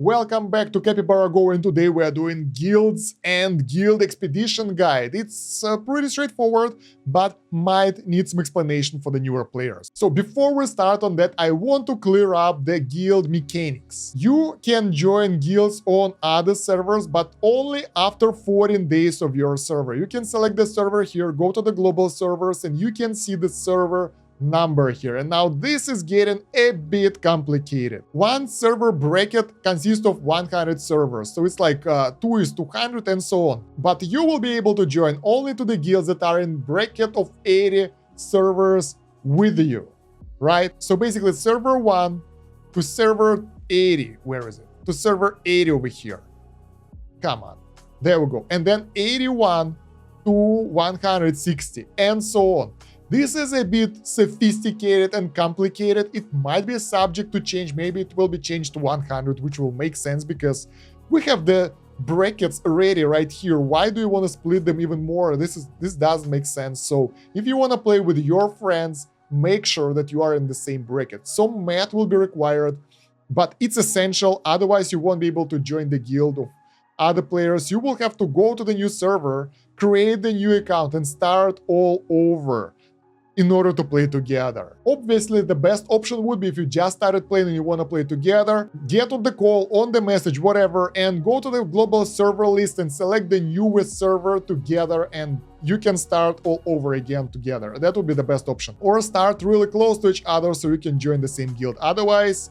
Welcome back to Capybara Go, and today we are doing guilds and guild expedition guide. It's pretty straightforward, but might need some explanation for the newer players. So before we start on that, I want to clear up the guild mechanics. You can join guilds on other servers, but only after 14 days of your server. You can select the server here, go to the global servers, and you can see the server number here. And now this is getting a bit complicated. One server bracket consists of 100 servers, so it's like 2 is 200 and so on. But you will be able to join only to the guilds that are in bracket of 80 servers with you, right? So basically server 1 to server 80, where is it? To server 80 over here. Come on, there we go. And then 81 to 160 and so on. This is a bit sophisticated and complicated. It might be subject to change. Maybe it will be changed to 100, which will make sense because we have the brackets already right here. Why do you want to split them even more? This doesn't make sense. So if you want to play with your friends, make sure that you are in the same bracket. Some math will be required, but it's essential. Otherwise, you won't be able to join the guild of other players. You will have to go to the new server, create the new account, and start all over in order to play together. Obviously, the best option would be if you just started playing and you want to play together, get on the call, on the message, whatever, and go to the global server list and select the newest server together, and you can start all over again together. That would be the best option. Or start really close to each other so you can join the same guild. Otherwise,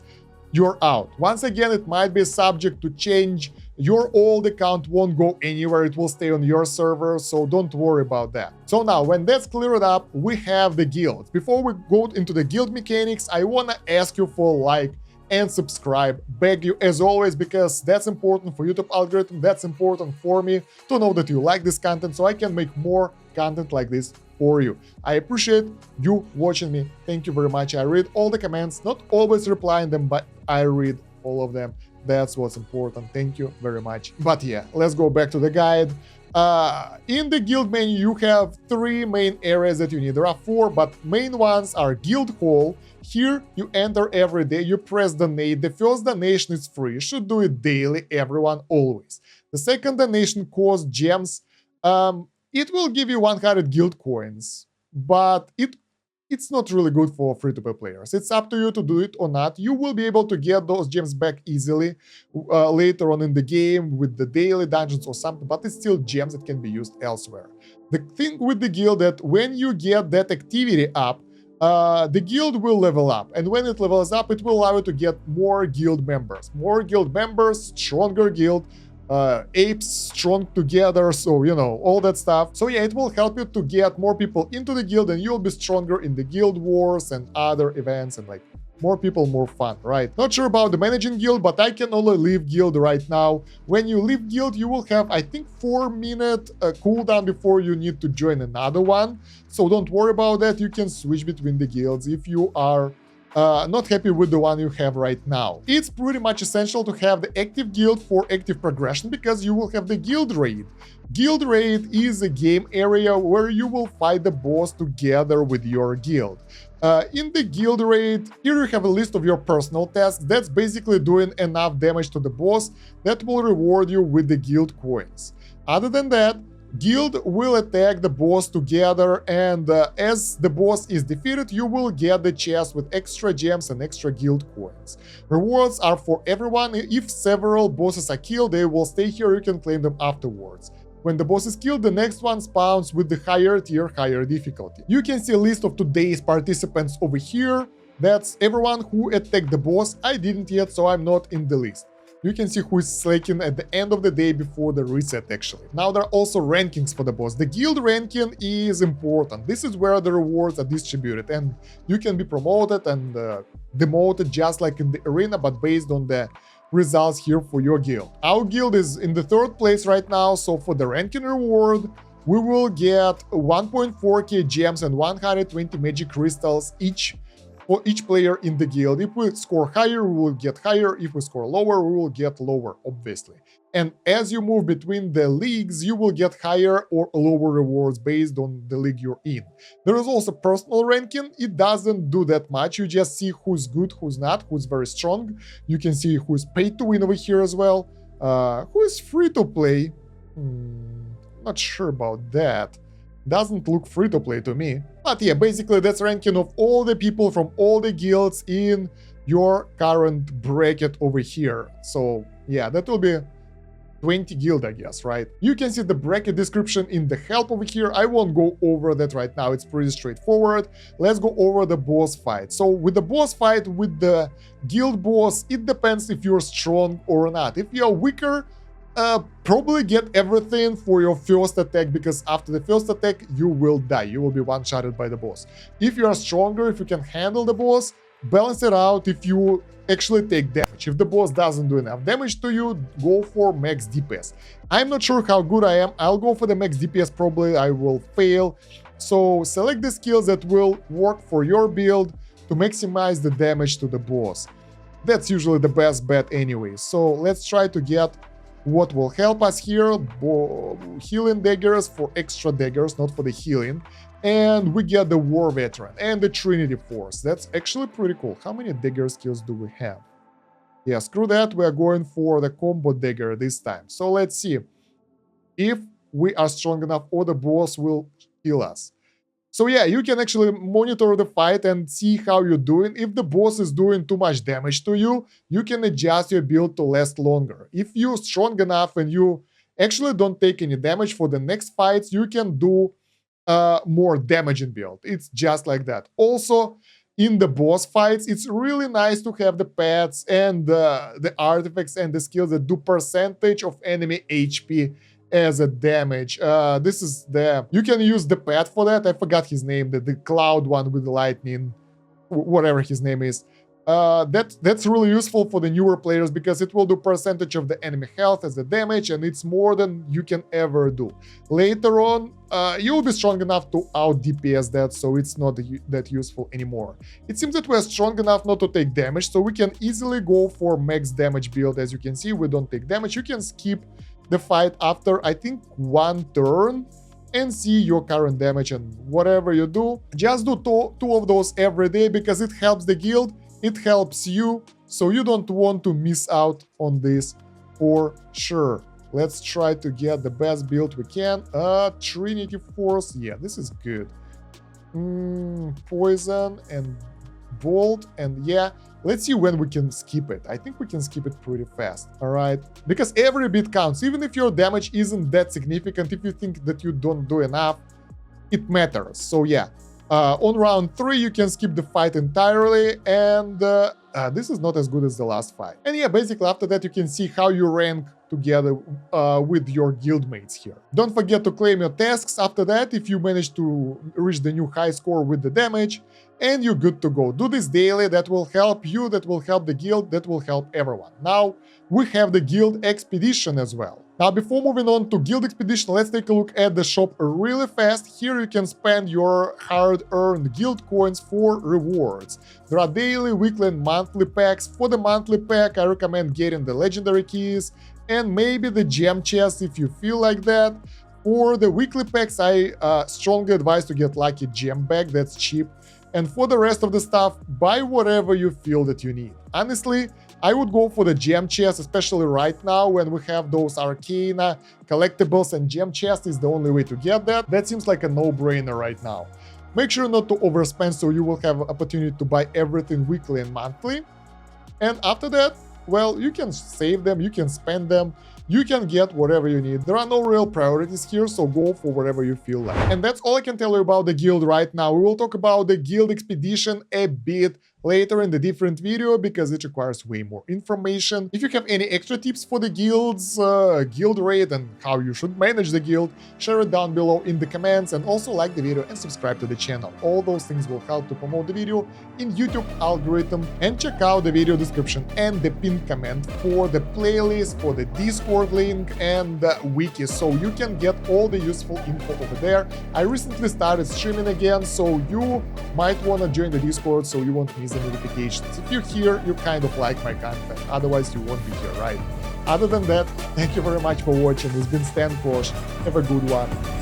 you're out. Once again, it might be subject to change. Your old account won't go anywhere, it will stay on your server, so don't worry about that. So now, when that's cleared up, we have the guild. Before we go into the guild mechanics, I wanna ask you for a like and subscribe, beg you as always, because that's important for YouTube algorithm, that's important for me to know that you like this content so I can make more content like this for you. I appreciate you watching me. Thank you very much. I read all the comments, not always replying them, but I read all of them. That's what's important. Thank you very much. But yeah, let's go back to the guide. In the guild menu, you have 3 main areas that you need. There are 4, but main ones are guild hall. Here you enter every day, you press donate. The first donation is free. You should do it daily, everyone, always. The second donation costs gems. It will give you 100 guild coins, but it's not really good for free-to-play players. It's up to you to do it or not. You will be able to get those gems back easily later on in the game with the daily dungeons or something, but it's still gems that can be used elsewhere. The thing with the guild that when you get that activity up, the guild will level up, and when it levels up, it will allow you to get more guild members. More guild members, stronger guild, apes strong together, so you know, all that stuff. So yeah, it will help you to get more people into the guild, and you'll be stronger in the guild wars and other events, and like more people, more fun, right? Not sure about the managing guild, but I can only leave guild right now. When you leave guild, you will have, I think, 4-minute cooldown before you need to join another one. So don't worry about that. You can switch between the guilds if you are not happy with the one you have right now. It's pretty much essential to have the active guild for active progression because you will have the guild raid. Guild raid is a game area where you will fight the boss together with your guild. In the guild raid, here you have a list of your personal tasks. That's basically doing enough damage to the boss that will reward you with the guild coins. Other than that, guild will attack the boss together, and as the boss is defeated, you will get the chest with extra gems and extra guild coins. Rewards are for everyone. If several bosses are killed, they will stay here, you can claim them afterwards. When the boss is killed, the next one spawns with the higher tier, higher difficulty. You can see a list of today's participants over here. That's everyone who attacked the boss. I didn't yet, so I'm not in the list. You can see who is slaking at the end of the day before the reset, actually. Now there are also rankings for the boss. The guild ranking is important. This is where the rewards are distributed, and you can be promoted and demoted just like in the arena, but based on the results here for your guild. Our guild is in the 3rd place right now, so for the ranking reward, we will get 1.4k gems and 120 magic crystals each for each player in the guild. If we score higher, we will get higher. If we score lower, we will get lower, obviously. And as you move between the leagues, you will get higher or lower rewards based on the league you're in. There is also personal ranking. It doesn't do that much. You just see who's good, who's not, who's very strong. You can see who's paid to win over here as well. Who is free to play? Not sure about that. Doesn't look free to play to me. But yeah, basically that's ranking of all the people from all the guilds in your current bracket over here. So yeah, that will be 20 guild, I guess, right? You can see the bracket description in the help over here. I won't go over that right now. It's pretty straightforward. Let's go over the boss fight. So with the boss fight, with the guild boss, it depends if you're strong or not. If you're weaker, probably get everything for your first attack, because after the first attack, you will die. You will be one-shotted by the boss. If you are stronger, if you can handle the boss, balance it out if you actually take damage. If the boss doesn't do enough damage to you, go for max DPS. I'm not sure how good I am. I'll go for the max DPS, probably I will fail. So select the skills that will work for your build to maximize the damage to the boss. That's usually the best bet anyway. So let's try to get what will help us here. Healing daggers for extra daggers, not for the healing. And we get the War Veteran and the Trinity Force. That's actually pretty cool. How many dagger skills do we have? Yeah, screw that. We are going for the combo dagger this time. So let's see if we are strong enough or the boss will kill us. So yeah, you can actually monitor the fight and see how you're doing. If the boss is doing too much damage to you, you can adjust your build to last longer. If you're strong enough and you actually don't take any damage for the next fights, you can do more damaging build. It's just like that. Also, in the boss fights, it's really nice to have the pets and the artifacts and the skills that do percentage of enemy HP as a damage. This is the... You can use the pet for that. I forgot his name. The cloud one with the lightning, whatever his name is. That's really useful for the newer players because it will do percentage of the enemy health as a damage, and it's more than you can ever do. Later on, you'll be strong enough to out DPS that, so it's not that useful anymore. It seems that we're strong enough not to take damage, so we can easily go for max damage build. As you can see, we don't take damage. You can skip the fight after, I think, one turn and see your current damage, and whatever you do, just do two of those every day because it helps the guild. It helps you, so you don't want to miss out on this for sure. Let's try to get the best build we can. Trinity Force, yeah, this is good. Poison and Bolt, and yeah, let's see when we can skip it. I think we can skip it pretty fast, all right? Because every bit counts, even if your damage isn't that significant. If you think that you don't do enough, it matters. So yeah. On round 3, you can skip the fight entirely, and this is not as good as the last fight. And yeah, basically after that you can see how you rank together with your guildmates here. Don't forget to claim your tasks after that if you manage to reach the new high score with the damage, and you're good to go. Do this daily. That will help you, that will help the guild, that will help everyone. Now we have the guild expedition as well. Now, before moving on to Guild Expedition, let's take a look at the shop really fast. Here you can spend your hard-earned guild coins for rewards. There are daily, weekly, and monthly packs. For the monthly pack, I recommend getting the legendary keys and maybe the gem chest if you feel like that. For the weekly packs, I strongly advise to get lucky gem bag, that's cheap. And for the rest of the stuff, buy whatever you feel that you need. Honestly, I would go for the gem chest, especially right now when we have those Arcana collectibles, and gem chest is the only way to get that. That seems like a no-brainer right now. Make sure not to overspend so you will have opportunity to buy everything weekly and monthly. And after that, well, you can save them, you can spend them, you can get whatever you need. There are no real priorities here, so go for whatever you feel like. And that's all I can tell you about the guild right now. We will talk about the guild expedition a bit later in the different video because it requires way more information. If you have any extra tips for the guilds, guild raid, and how you should manage the guild, share it down below in the comments, and also like the video and subscribe to the channel. All those things will help to promote the video in YouTube algorithm. And check out the video description and the pinned comment for the playlist, for the Discord link, and the wiki, so you can get all the useful info over there. I recently started streaming again, so you might want to join the Discord so you won't miss the notifications. If you're here, you kind of like my content, otherwise you won't be here, right? Other than that, thank you very much for watching. It's been Stan Kosh. Have a good one.